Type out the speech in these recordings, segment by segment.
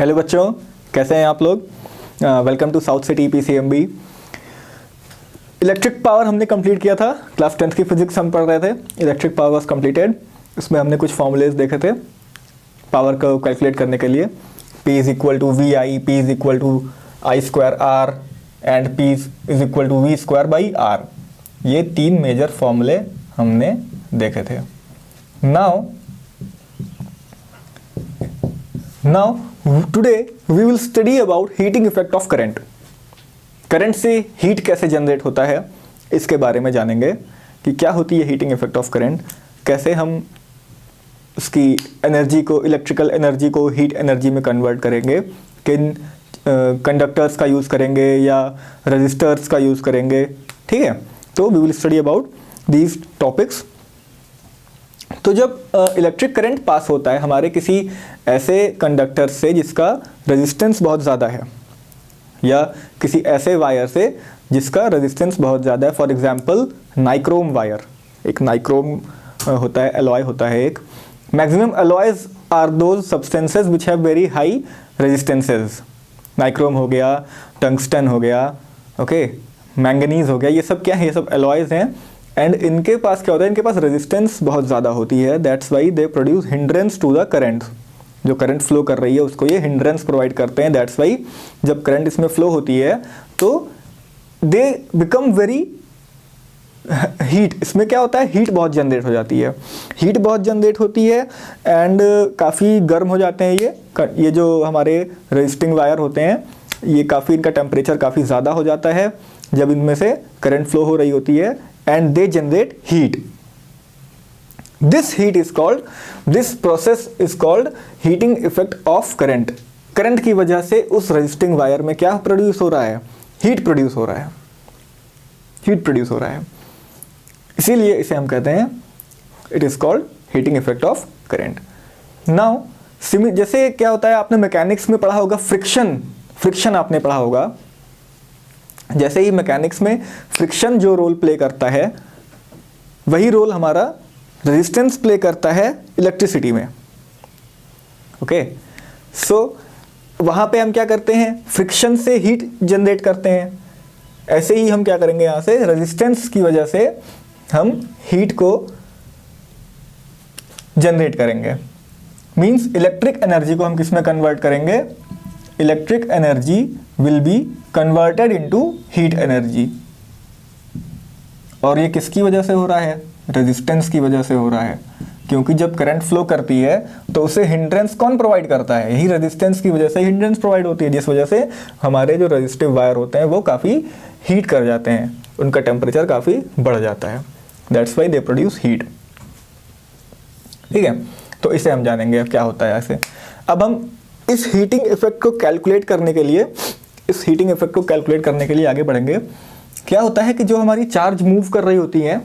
Hello बच्चों, कैसे हैं आप लोग। Welcome to South City PCMB. Electric power हमने कंप्लीट किया था। क्लास 10th की फिजिक्स हम पढ़ रहे थे। Electric power was completed. इसमें हमने कुछ फॉर्मूलेज देखे थे पावर को कैलकुलेट करने के लिए। P is equal to V I, P is equal to I square R and P is equal to V square by R. ये तीन मेजर फॉर्मूले हमने देखे थे। Now today we will study about heating effect of current. Current से heat कैसे generate होता है इसके बारे में जानेंगे कि क्या होती है हीटिंग इफेक्ट ऑफ करंट, कैसे हम उसकी एनर्जी को, इलेक्ट्रिकल एनर्जी को हीट एनर्जी में कन्वर्ट करेंगे, किन कंडक्टर्स का यूज़ करेंगे या रजिस्टर्स का यूज़ करेंगे। ठीक है, तो we will study about these topics. तो जब इलेक्ट्रिक करंट पास होता है हमारे किसी ऐसे कंडक्टर से जिसका रेजिस्टेंस बहुत ज़्यादा है, या किसी ऐसे वायर से जिसका रेजिस्टेंस बहुत ज़्यादा है, फॉर एग्जांपल नाइक्रोम वायर। एक नाइक्रोम होता है, एलॉय होता है एक। Maximum alloys are those substances which have very high resistances. Nichrome हो गया, टंगस्टन हो गया, ओके, मैंगनीज हो गया, ये सब क्या है, ये सब एलॉयज हैं। एंड इनके पास क्या होता है, इनके पास रेजिस्टेंस बहुत ज़्यादा होती है। That's why they produce hindrance to the current. जो करंट फ्लो कर रही है उसको ये हिंड्रेंस प्रोवाइड करते हैं। दैट्स वाई जब करंट इसमें फ्लो होती है तो दे बिकम वेरी हीट। इसमें क्या होता है, हीट बहुत जनरेट हो जाती है। हीट बहुत जनरेट होती है एंड काफ़ी गर्म हो जाते हैं ये जो हमारे रेजिस्टिंग वायर होते हैं, ये काफ़ी, इनका टेम्परेचर काफ़ी ज़्यादा हो जाता है जब इनमें से करंट फ्लो हो रही होती है, and they generate heat. This process is called heating effect of current. Current की वजह से उस रेजिस्टिंग वायर में क्या प्रोड्यूस हो रहा है, हीट प्रोड्यूस हो रहा है। इसीलिए इसे हम कहते हैं, it is called heating effect of current. Now जैसे क्या होता है, आपने मैकेनिक्स में पढ़ा होगा फ्रिक्शन आपने पढ़ा होगा। जैसे ही मैकेनिक्स में फ्रिक्शन जो रोल प्ले करता है वही रोल हमारा रेजिस्टेंस प्ले करता है इलेक्ट्रिसिटी में। ओके, सो वहाँ पे हम क्या करते हैं, फ्रिक्शन से हीट जनरेट करते हैं। ऐसे ही हम क्या करेंगे, यहाँ से रेजिस्टेंस की वजह से हम हीट को जनरेट करेंगे। मींस इलेक्ट्रिक एनर्जी को हम किस में कन्वर्ट करेंगे, electric energy will be converted into heat energy. और ये किसकी वजह से हो रहा है, रेजिस्टेंस की वजह से हो रहा है। क्योंकि जब करंट फ्लो करती है तो उसे हिंड्रेंस कौन प्रोवाइड करता है, यही रेजिस्टेंस की वजह से हिंड्रेंस प्रोवाइड होती है, जिस वजह से हमारे जो रेजिस्टिव वायर होते हैं वो काफ़ी हीट कर जाते हैं, उनका टेम्परेचर काफ़ी बढ़ जाता है। That's why they produce heat. ठीक है, तो इसे हम जानेंगे क्या होता है ऐसे। अब हम इस हीटिंग इफेक्ट को कैलकुलेट करने के लिए आगे बढ़ेंगे। क्या होता है कि जो हमारी चार्ज मूव कर रही होती हैं,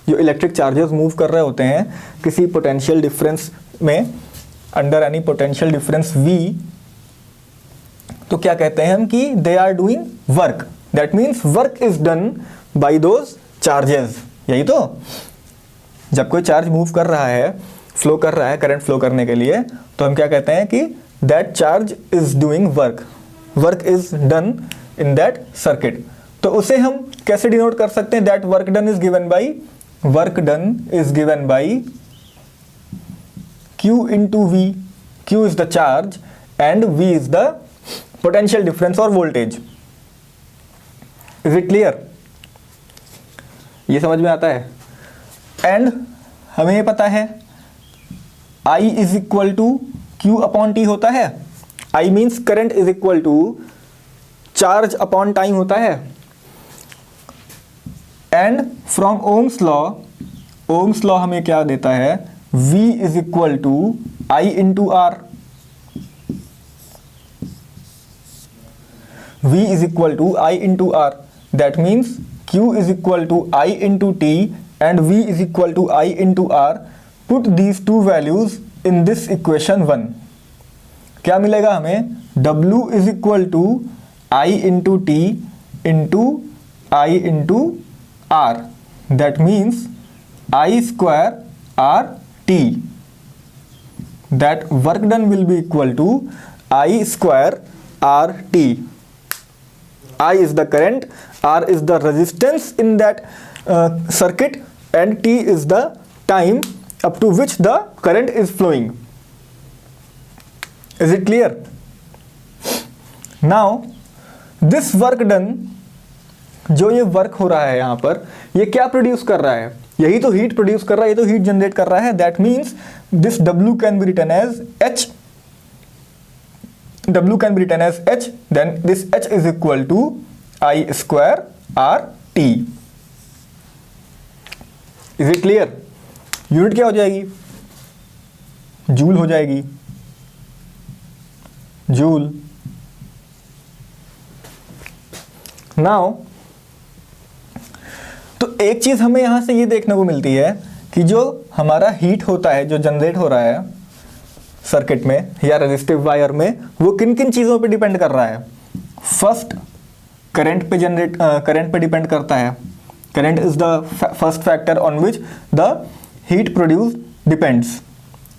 जो इलेक्ट्रिक चार्जेस मूव कर रहे होते हैं किसी पोटेंशियल डिफरेंस में, under any potential difference V, तो क्या कहते हैं हम कि they are doing work. That means work is done by those charges. यही तो, जब कोई चार्ज मूव कर रहा है, फ्लो कर रहा है करंट फ्लो करने के लिए, तो हम क्या कहते हैं कि that charge is doing work is done in that circuit. तो उसे हम कैसे डिनोट कर सकते हैं, that work done is given by Q into V। Q is the charge and V is the potential difference or voltage। Is it clear? ये समझ में आता है। एंड हमें ये पता है I is equal to Q upon T होता है। I means current is equal to charge upon time होता है। एंड फ्रॉम ओम्स लॉ हमें क्या देता है, V is equal to I into R. V is equal to I into R. That means Q is equal to I into T and V is equal to I into R. Put these two values in this equation 1। क्या मिलेगा हमें, W is equal to I into T into I into R। That means I square R T। that work done will be equal to I square RT. I is the current, R is the resistance in that circuit, and T is the time up to which the current is flowing. Is it clear? Now this work done, जो ये work हो रहा है यहाँ पर, ये क्या produce कर रहा है? यही तो हीट प्रोड्यूस कर रहा है, ये तो हीट जनरेट कर रहा है. That means this W can be written as H. W can be written as H, then this H is equal to I square RT. Is it clear? Unit क्या हो जाएगी? जूल हो जाएगी. Joule. Now तो एक चीज हमें यहां से ये देखने को मिलती है कि जो हमारा हीट होता है, जो जनरेट हो रहा है सर्किट में या रेजिस्टिव वायर में, वो किन किन चीज़ों पे डिपेंड कर रहा है? फर्स्ट, करंट पे डिपेंड करता है. Current is the first factor on which the heat produce depends.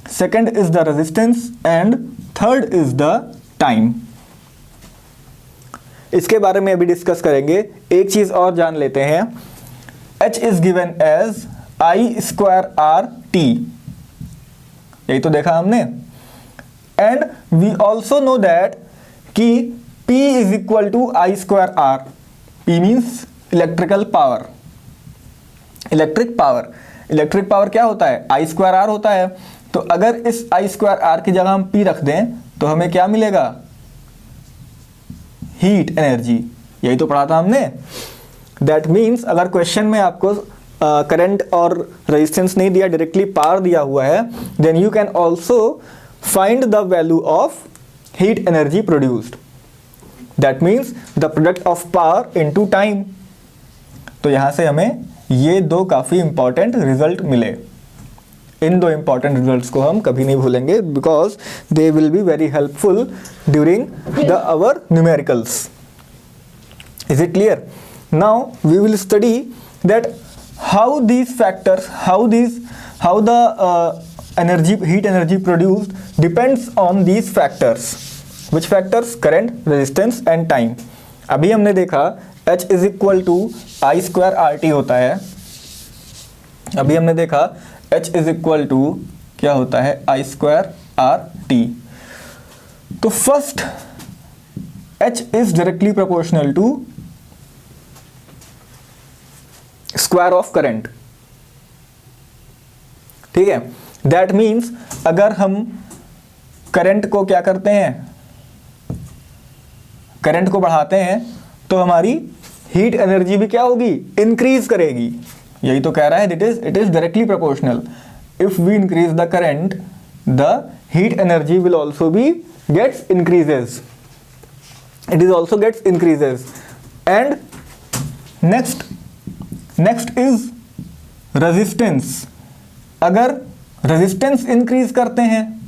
Second is the resistance and third is the time. इसके बारे में अभी डिस्कस करेंगे. एक चीज और जान लेते हैं. H is given as I square RT. यही तो देखा हमने. And we also know that कि P is equal to I square R. P means electrical power. Electric power क्या होता है? I स्क्वायर R होता है. तो अगर इस I स्क्वायर R की जगह हम P रख दें तो हमें क्या मिलेगा? Heat energy. यही तो पढ़ा था हमने. दैट मीन्स अगर क्वेश्चन में आपको करंट और रेजिस्टेंस नहीं दिया, डायरेक्टली पावर दिया हुआ है, then you can also find the value of heat energy produced. That means the product of power into time. तो यहां से हमें ये दो काफी इंपॉर्टेंट रिजल्ट मिले. इन दो इंपॉर्टेंट रिजल्ट्स को हम कभी नहीं भूलेंगे, because they will be very helpful during the our numericals. Is it clear? Now we will study that how these factors, how the heat energy produced depends on these factors. Which factors? Current, resistance and time. अभी हमने देखा H is equal to I square RT होता है. अभी हमने देखा H is equal to क्या होता है? I square RT. तो first H is directly proportional to square of current. ठीक है. दैट मीन्स अगर हम करंट को क्या करते हैं, करंट को बढ़ाते हैं, तो हमारी हीट एनर्जी भी क्या होगी? इंक्रीज करेगी. यही तो कह रहा है it is directly proportional. If we increase the current, the heat energy will also be gets increases. It is also gets increases. And next is resistance. अगर रेजिस्टेंस इंक्रीज करते हैं,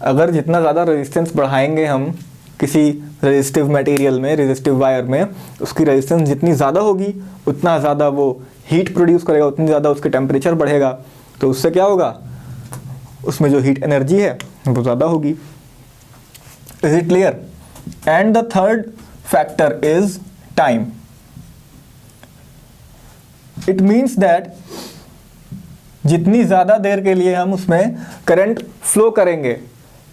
अगर जितना ज़्यादा रेजिस्टेंस बढ़ाएंगे हम किसी रेजिस्टिव मटेरियल में, रेजिस्टिव वायर में, उसकी रेजिस्टेंस जितनी ज़्यादा होगी उतना ज़्यादा वो हीट प्रोड्यूस करेगा, उतनी ज़्यादा उसके टेम्परेचर बढ़ेगा. तो उससे क्या होगा? उसमें जो हीट एनर्जी है वो ज़्यादा होगी. Is it clear? And the third factor is time. It means that जितनी ज़्यादा देर के लिए हम उसमें करंट फ्लो करेंगे,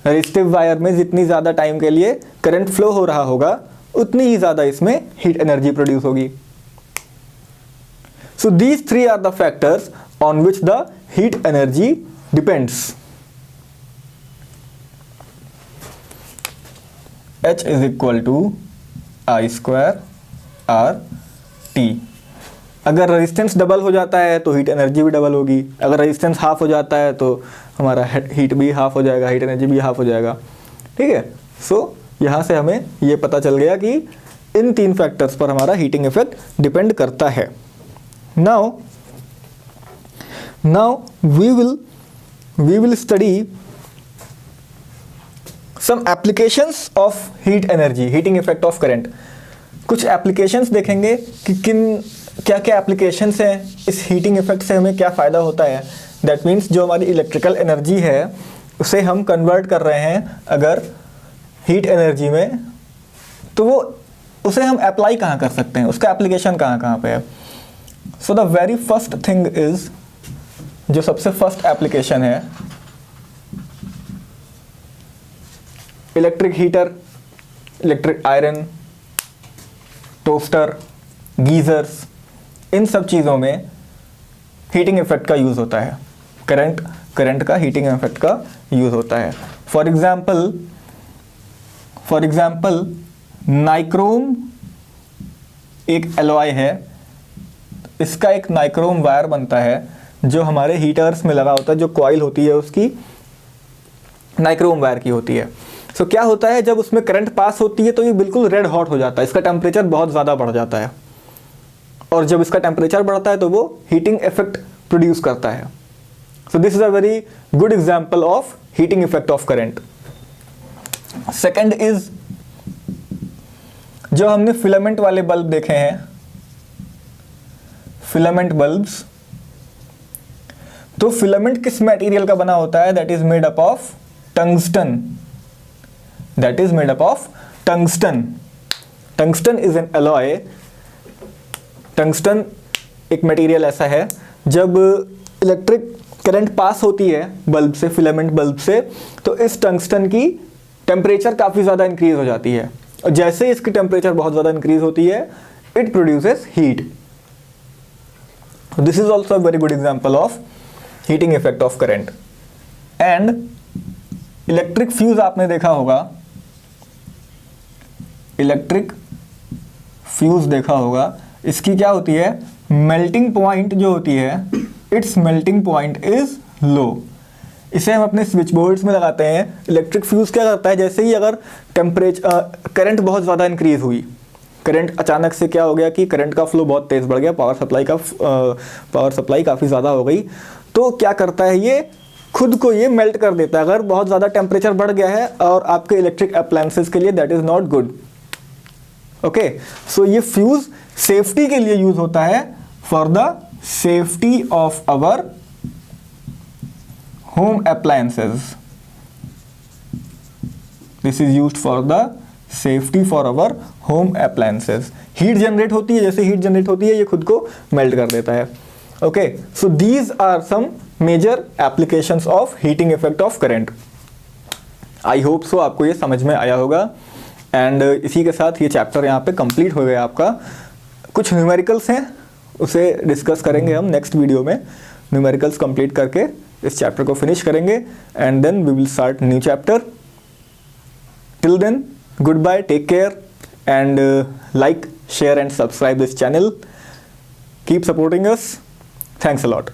रेजिस्टिव वायर में जितनी ज़्यादा टाइम के लिए करंट फ्लो हो रहा होगा, उतनी ही ज़्यादा इसमें हीट एनर्जी प्रोड्यूस होगी. So these three are the factors on which the heat energy depends. H is equal to I square RT. अगर रेजिस्टेंस डबल हो जाता है तो हीट एनर्जी भी डबल होगी. अगर रेजिस्टेंस हाफ हो जाता है तो हमारा हीट भी हाफ हो जाएगा, हीट एनर्जी भी हाफ हो जाएगा. ठीक है. सो यहाँ से हमें ये पता चल गया कि इन तीन फैक्टर्स पर हमारा हीटिंग इफेक्ट डिपेंड करता है. Now we will study some applications of heat energy, heating effect of current. कुछ एप्लीकेशंस देखेंगे कि क्या क्या एप्लीकेशंस हैं, इस हीटिंग इफेक्ट से हमें क्या फ़ायदा होता है. दैट मीन्स जो हमारी इलेक्ट्रिकल एनर्जी है उसे हम कन्वर्ट कर रहे हैं अगर हीट एनर्जी में, तो वो उसे हम अप्लाई कहाँ कर सकते हैं, उसका एप्लीकेशन कहाँ कहाँ पे है। So the very first thing is, जो सबसे फर्स्ट एप्लीकेशन है, electric heater, electric iron, toaster, geysers, इन सब चीज़ों में हीटिंग इफेक्ट का यूज़ होता है। करंट का हीटिंग इफेक्ट का यूज़ होता है। फॉर एग्जाम्पल नाइक्रोम एक एलॉय है, इसका एक नाइक्रोम वायर बनता है जो हमारे हीटर्स में लगा होता है, जो कॉइल होती है उसकी नाइक्रोम वायर की होती है। सो क्या होता है, जब उसमें करंट पास होती है तो ये बिल्कुल रेड हॉट हो जाता है, इसका टेम्परेचर बहुत ज़्यादा बढ़ जाता है, और जब इसका टेम्परेचर बढ़ता है तो वो हीटिंग इफेक्ट प्रोड्यूस करता है। So this is a very good example of heating effect of current. Second is, जो हमने फिलामेंट वाले बल्ब देखे हैं, फिलामेंट बल्ब्स, तो फिलामेंट किस मटेरियल का बना होता है? That is made up of tungsten. That is made up of tungsten. Tungsten is an alloy. Tungsten एक मटेरियल ऐसा है, जब इलेक्ट्रिक करंट पास होती है बल्ब से, फिलामेंट बल्ब से, तो इस टंगस्टन की टेम्परेचर काफ़ी ज़्यादा इंक्रीज हो जाती है, और जैसे ही इसकी टेम्परेचर बहुत ज़्यादा इंक्रीज होती है, it produces heat. This is also a very good example of heating effect of current. And electric fuse आपने देखा होगा, इलेक्ट्रिक फ्यूज देखा होगा, इसकी क्या होती है, मेल्टिंग पॉइंट जो होती है, it's melting point is low. इसे हम अपने स्विच बोर्ड्स में लगाते हैं। इलेक्ट्रिक फ्यूज क्या करता है, जैसे ही अगर करंट बहुत ज़्यादा इंक्रीज हुई, करंट अचानक से क्या हो गया कि करंट का फ्लो बहुत तेज़ बढ़ गया, पावर सप्लाई काफ़ी ज़्यादा हो गई, तो क्या करता है, ये खुद को ये मेल्ट कर देता है। अगर बहुत ज़्यादा टेम्परेचर बढ़ गया है और आपके इलेक्ट्रिक अप्लायंसेस के लिए, that is not good. Okay, so ये फ्यूज सेफ्टी के लिए यूज होता है, for the safety of our home appliances. This is used for the safety for our home appliances. Heat generate होती है, जैसे हीट जनरेट होती है ये खुद को मेल्ट कर देता है। Okay, so these are some major applications of heating effect of current. I hope so आपको ये समझ में आया होगा। एंड इसी के साथ ये चैप्टर यहाँ पे कंप्लीट हो गया आपका। कुछ न्यूमेरिकल्स हैं, उसे डिस्कस करेंगे हम नेक्स्ट वीडियो में। न्यूमेरिकल्स कंप्लीट करके इस चैप्टर को फिनिश करेंगे, and then we will start new chapter. Till then, good bye, take care, and like, share and subscribe this channel. Keep supporting us. Thanks a lot.